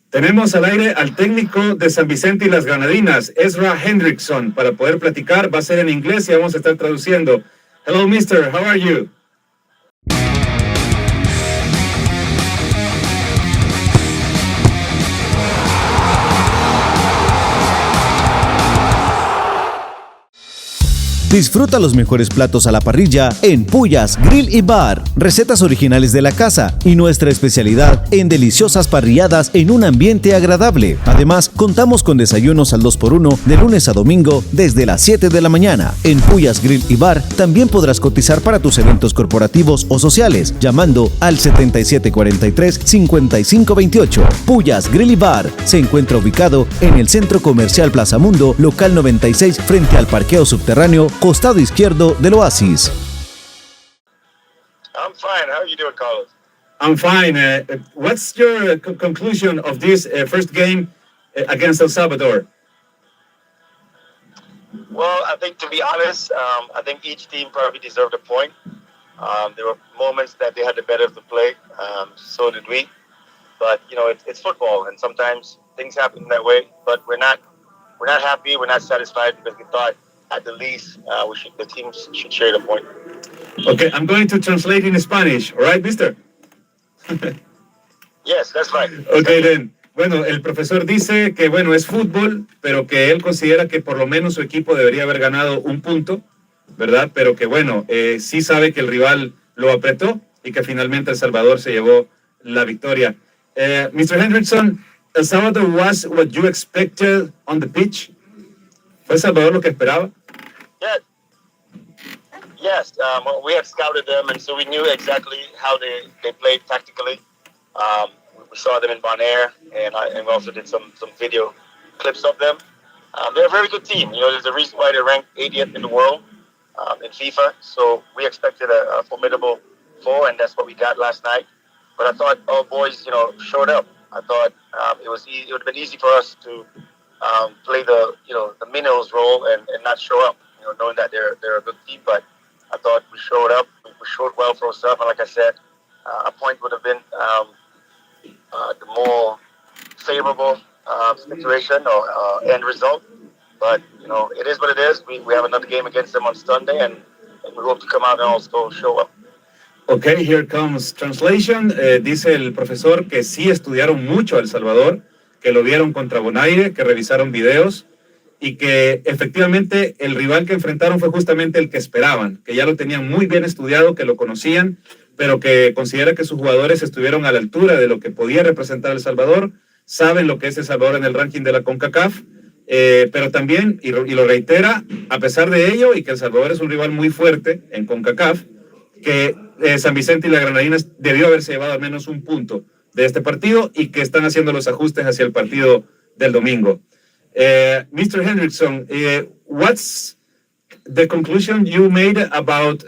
Tenemos al aire al técnico de San Vicente y las Granadinas, Ezra Hendrickson, para poder platicar. Va a ser en inglés y vamos a estar traduciendo. Hello, mister. How are you? Disfruta los mejores platos a la parrilla en Puyas Grill y Bar. Recetas originales de la casa y nuestra especialidad en deliciosas parrilladas en un ambiente agradable. Además, contamos con desayunos al 2x1 de lunes a domingo desde las 7 de la mañana. En Puyas Grill y Bar también podrás cotizar para tus eventos corporativos o sociales llamando al 7743-5528. Puyas Grill y Bar se encuentra ubicado en el Centro Comercial Plaza Mundo, local 96, frente al parqueo subterráneo, costado izquierdo del Oasis. I'm fine. How are you doing, Carlos? I'm fine. What's your conclusion of this first game against El Salvador? Well, I think, to be honest, I think each team probably deserved a point. There were moments that they had the better of the play. So did we. But, you know, it's football, and sometimes things happen that way. But we're not happy. We're not satisfied because we thought, at the least, the teams should share the point. Okay, I'm going to translate in Spanish. All right, mister? Yes, that's right. Okay, then. Bueno, el profesor dice que, bueno, es fútbol, pero que él considera que por lo menos su equipo debería haber ganado un punto, ¿verdad? Pero que, bueno, sí sabe que el rival lo apretó y que finalmente El Salvador se llevó la victoria. Mr. Hendrickson, El Salvador was what you expected on the pitch? ¿Fue El Salvador lo que esperaba? Yeah. Yes, we had scouted them, and so we knew exactly how they played tactically. We saw them in Bonaire, and we also did some video clips of them. They're a very good team. You know, there's a reason why they're ranked 80th in the world in FIFA. So we expected a formidable foe, and that's what we got last night. But I thought our boys, you know, showed up. I thought it would have been easy for us to play the minnows role and not show up. You know, knowing that they're a good team, but I thought we showed up. We showed well for ourselves, and like I said, a point would have been the more favorable situation or end result. But you know, it is what it is. We have another game against them on Sunday, and we hope to come out and also show up. Okay, here comes translation. Dice el profesor que sí estudiaron mucho a El Salvador, que lo vieron contra Bonaire, que revisaron videos y que efectivamente el rival que enfrentaron fue justamente el que esperaban, que ya lo tenían muy bien estudiado, que lo conocían, pero que considera que sus jugadores estuvieron a la altura de lo que podía representar El Salvador, saben lo que es El Salvador en el ranking de la CONCACAF, pero también, y lo reitera, a pesar de ello, y que El Salvador es un rival muy fuerte en CONCACAF, que San Vicente y las Granadinas debió haberse llevado al menos un punto de este partido y que están haciendo los ajustes hacia el partido del domingo. Mr. Hendrickson, what's the conclusion you made about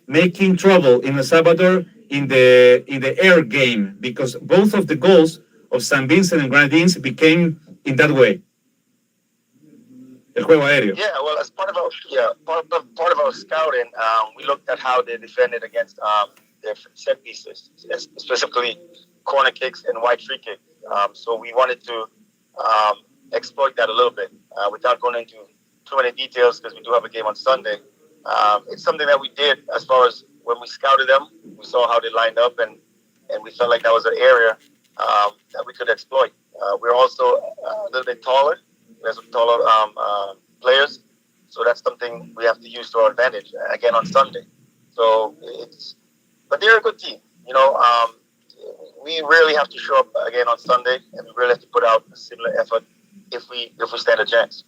making trouble in El Salvador in the air game? Because both of the goals of San Vicente and Granadinas became in that way. El juego aéreo. Yeah, well, as part of our scouting, we looked at how they defended against their set pieces, specifically corner kicks and wide free kicks. So we wanted to exploit that a little bit without going into too many details because we do have a game on Sunday. It's something that we did as far as when we scouted them. We saw how they lined up, and we felt like that was an area that we could exploit. We're also a little bit taller. We have some taller players, so that's something we have to use to our advantage again on Sunday. So but they're a good team. You know, we really have to show up again on Sunday, and we really have to put out a similar effort if we stand a chance.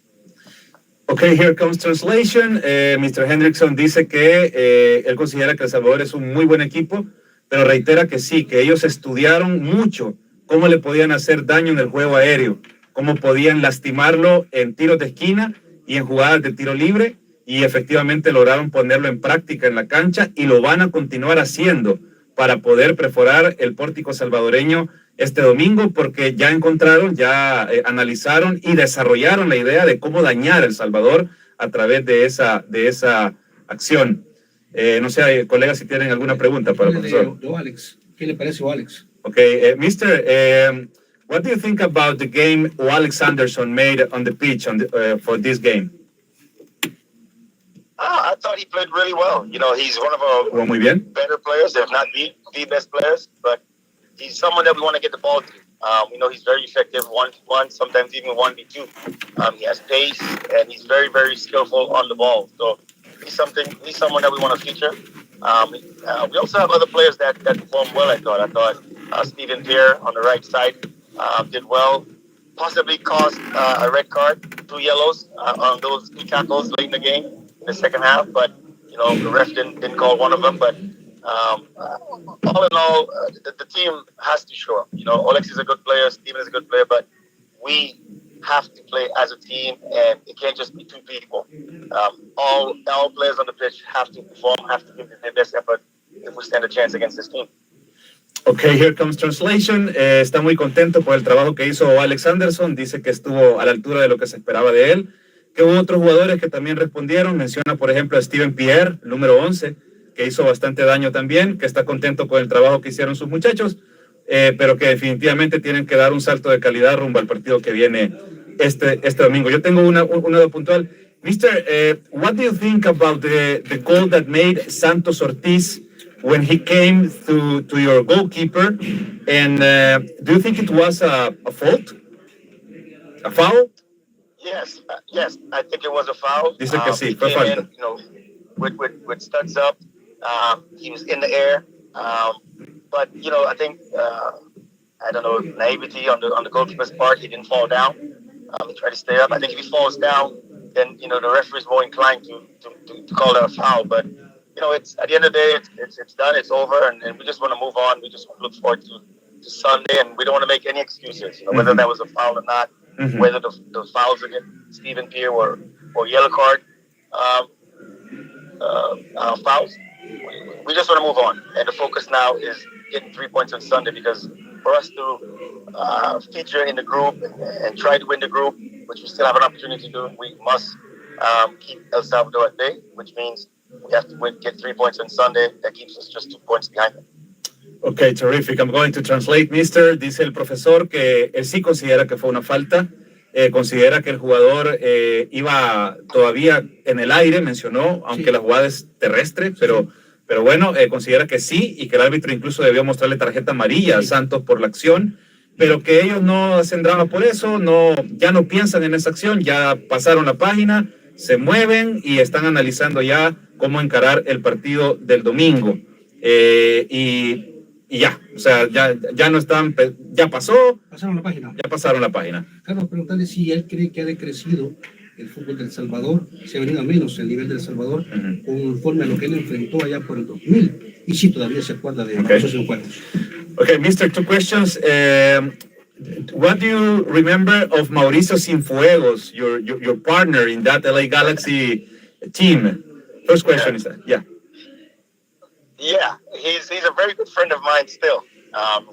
Okay, here comes translation. Mr. Hendrickson dice que él considera que El Salvador es un muy buen equipo, pero reitera que sí, que ellos estudiaron mucho cómo le podían hacer daño en el juego aéreo, cómo podían lastimarlo en tiros de esquina y en jugadas de tiro libre, y efectivamente lograron ponerlo en práctica en la cancha y lo van a continuar haciendo para poder perforar el pórtico salvadoreño este domingo, porque ya encontraron, ya analizaron y desarrollaron la idea de cómo dañar a El Salvador a través de esa acción. No sé, colegas, si tienen alguna pregunta para el profesor. Alex, ¿qué le parece, Alex? Okay, Mister, What do you think about the game Alex Anderson made on the pitch for this game? I thought he played really well. You know, he's one of our Muy bien. better players, if not the best players, but he's someone that we want to get the ball to. We know he's very effective, 1-1, sometimes even 1v2. He has pace, and he's very, very skillful on the ball. So he's someone that we want to feature. We also have other players that perform well, I thought Stephen Pierre on the right side did well. Possibly caused a red card, 2 yellows on those 2 tackles late in the game, in the second half. But, you know, the ref didn't call one of them. But all in all, the team has to show up. You know, Olex is a good player, Steven is a good player, but we have to play as a team, and it can't just be 2 people. All players on the pitch have to perform, have to give their best effort if we stand a chance against this team. Okay, here comes translation. Está muy contento por el trabajo que hizo Alex Anderson. Dice que estuvo a la altura de lo que se esperaba de él. Que hubo otros jugadores que también respondieron. Menciona, por ejemplo, a Steven Pierre, el número 11, que hizo bastante daño también, que está contento con el trabajo que hicieron sus muchachos, pero que definitivamente tienen que dar un salto de calidad rumbo al partido que viene este domingo. Yo tengo una puntual. Mr., what do you think about the goal that made Santos Ortiz when he came to your goalkeeper? And do you think it was a fault? A foul? Yes, I think it was a foul. Dice que sí, he fue came falta. in, you know, with studs up. He was in the air. But, you know, I think, I don't know, naivety on the goalkeeper's part. He didn't fall down. He tried to stay up. I think if he falls down, then, you know, the referee is more inclined to call that a foul. But, you know, it's at the end of the day, it's done, it's over, and we just want to move on. We just look forward to Sunday, and we don't want to make any excuses, you know, whether that was a foul or not, whether the fouls against Stephen Pierre or yellow card fouls. We just want to move on, and the focus now is getting 3 points on Sunday, because for us to feature in the group and try to win the group, which we still have an opportunity to do, we must keep El Salvador at bay, which means we have to get 3 points on Sunday. That keeps us just 2 points behind them. Okay, terrific. I'm going to translate, mister. Dice el profesor que él sí considera que fue una falta. Considera que el jugador iba todavía en el aire, mencionó, aunque la jugada es terrestre, pero bueno, considera que sí, y que el árbitro incluso debió mostrarle tarjeta amarilla a Santos por la acción, pero que ellos no hacen drama por eso, ya no piensan en esa acción, ya pasaron la página, se mueven y están analizando ya cómo encarar el partido del domingo. Y ya, o sea, ya no están, ya pasó. Pasaron la página. Ya pasaron la página. Carlos, preguntarle si él cree que ha decrecido el fútbol del Salvador, si ha venido a menos el nivel del Salvador, conforme a lo que él enfrentó allá por el 2000, y si todavía se acuerda de esos encuentros. Okay, Mr., 2 questions. What do you remember of Mauricio Cienfuegos, your partner in that LA Galaxy team? First question is that, yeah. Yeah, he's a very good friend of mine still.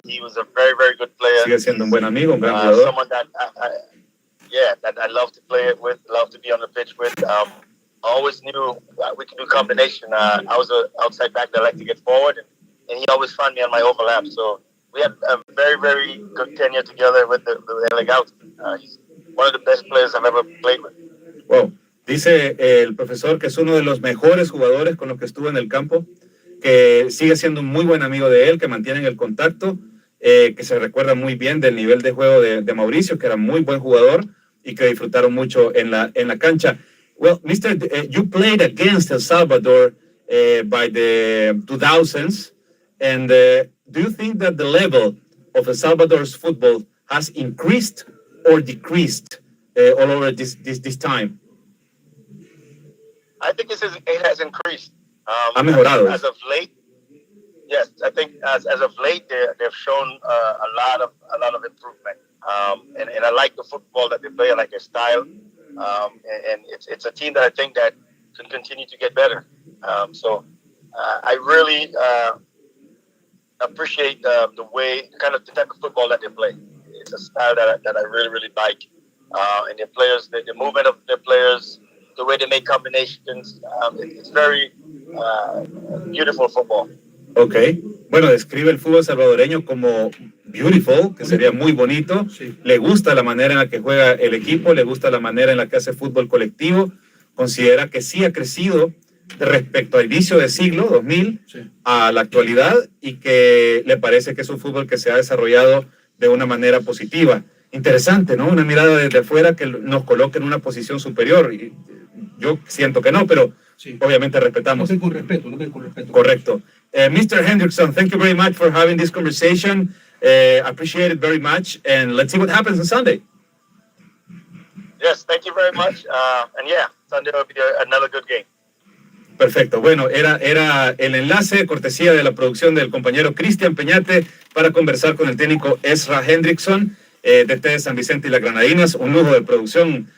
He was a very, very good player. Sigue siendo un buen amigo, un gran jugador. Someone that I love to play it with, love to be on the pitch with. I always knew we could do combination. I was an outside back that I like to get forward, and he always found me on my overlap. So we had a very, very good tenure together with the LA Galaxy. He's one of the best players I've ever played with. Wow. Dice el profesor que es uno de los mejores jugadores con los que estuvo en el campo, que sigue siendo un muy buen amigo de él, que mantienen el contacto, que se recuerda muy bien del nivel de juego de Mauricio, que era muy buen jugador y que disfrutaron mucho en la cancha. Well, Mr., you played against El Salvador by the 2000s, and do you think that the level of El Salvador's football has increased or decreased all over this time? I think it has increased. Ha mejorado. As of late, yes, I think as of late they've shown a lot of improvement. And I like the football that they play. I like their style. And it's a team that I think that can continue to get better. So I really appreciate the type of football that they play. It's a style that I really, really like. And their players, the movement of their players, the way they make combinations, it's very beautiful football. Ok, Bueno, describe el fútbol salvadoreño como beautiful, que sería muy bonito. Sí. Le gusta la manera en la que juega el equipo, le gusta la manera en la que hace fútbol colectivo. Considera que sí ha crecido respecto al inicio del siglo 2000 Sí. a la actualidad y que le parece que es un fútbol que se ha desarrollado de una manera positiva. Interesante, ¿no? Una mirada desde afuera que nos coloca en una posición superior. Y yo siento que no, pero Sí. obviamente respetamos. No ven con respeto, no ven con respeto. Correcto. Mr. Hendrickson, thank you very much for having this conversation. Appreciate it very much. And let's see what happens on Sunday. Yes, thank you very much. And yeah, Sunday will be another good game. Perfecto. Bueno, era el enlace, cortesía de la producción del compañero Cristian Peñate, para conversar con el técnico Ezra Hendrickson, DT de San Vicente y Granadinas. Un lujo de producción